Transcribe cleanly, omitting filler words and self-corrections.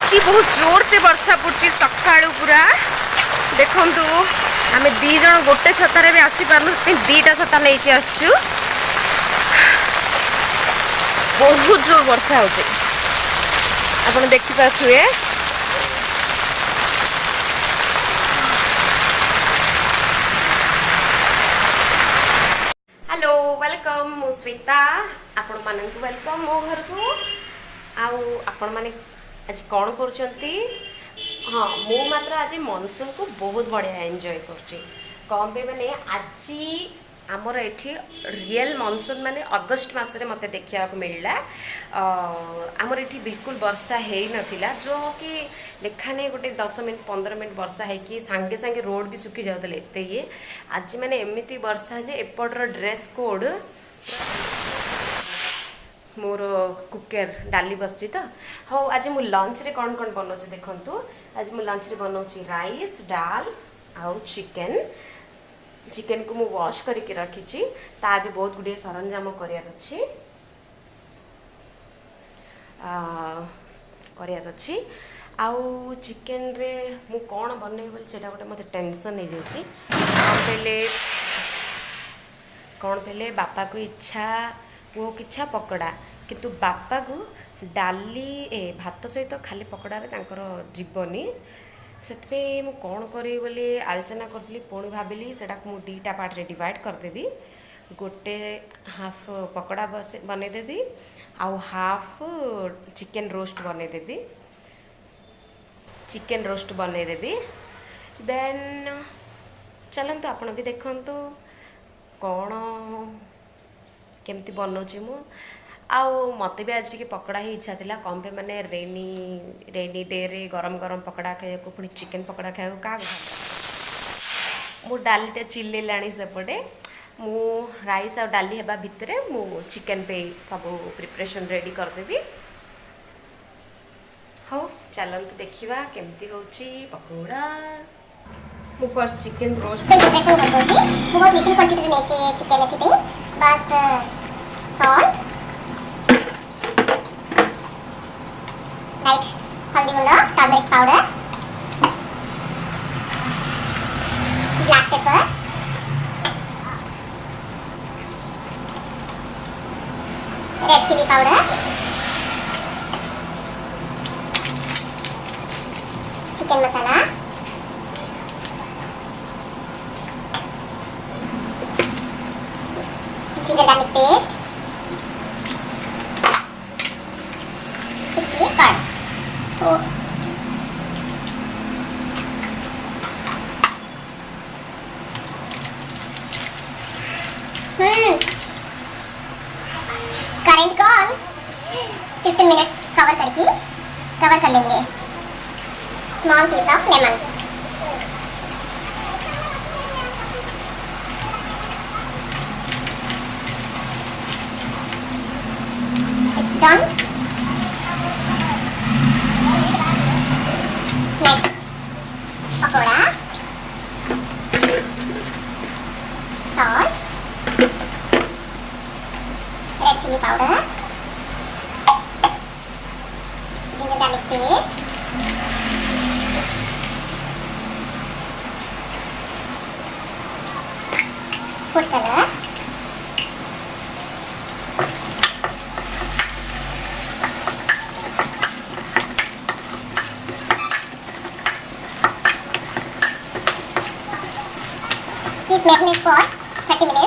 पड़ुची बहुत जोर से वर्षा पड़ुची सकाळू पूरा देखु आम दी जन गोटे छतार भी आसी पार दीटा छता नहीं कि आसचु बहुत जोर वर्षा हो आप देखिपे हेलो वेलकम मु श्वेता आपण मानक वेलकम मो घर को आपण माने आज कौन कर हाँ मु मात्र आज मनसून को बहुत बढ़िया एंजॉय कर कौन पे माने आज आमर ये रियल मनसून माने अगस्ट मसरे मत देखा मिलला आमर ये बिल्कुल वर्षा है नथिला जो कि लेखाने गोटे 10 मिनट 15 मिनट वर्षा है कि सांगे सांगे रोड भी सुखी जाता एते ये आज माने एमती वर्षा जे एपटर ड्रेस कोड मोर कुकर डाली बसची तो हाँ आज मु लंच रे कौन कौन बनाऊँ देखु आज मु लंच रे बनाऊँ राइस डाल आउ चिकेन चिकेन को मु वॉश करके रखी तार भी बहुत गुड़े सरंजाम करार अच्छी आउ चिकेन रे मु कौन बनई बोली से गोटे मत टेंशन हो जाए कौन पहले बापा को इच्छा पुओ की इच्छा पकोड़ा किंतु बापा को डाली भात सहित खाली पकोड़ा जीवनी से कौन करी बोली आलोचना करी पुणी भाविली से दुईटा पार्ट रे डिवाइड करदेवी गोटे हाफ पकोड़ा बनईदेवी आउ हाफ चिकेन रोस्ट बनईदेवी चिकेन रोस्ट बनईदेवी देन चलतु आपण भी देखंतु कौन केमती बनाऊँगी मु आउ मत भी आज टी पकोड़ा ही इच्छा था कम पे माने रेनी डे रे गरम गरम पकोड़ा खाया पुणी चिकेन पकोड़ा खाया क्या मु डालीटा चिल्ले लाणी सेपटे मु राइस आ डाली हेबा भितर मु चिकेन पे सब प्रिपरेशन रेडी करदेवी हाँ चलते देखा केमती होची पकोड़ा मु फर्स्ट चिकेन रोस्ट प्रिपरेशन कर दोची बहुत लिटिल क्वांटिटी रे नेचे चिकेन एथि बस सॉल्ट लाइक हल्दी गुंड turmeric powder black pepper red chilli powder chicken masala ginger garlic paste tikki curd oh current को 15 मिनट्स कवर कर लेंगे small piece of lemon done. Next, pakoda, salt, red chili powder, ginger garlic paste, food color, keep marinate for 30 minutes.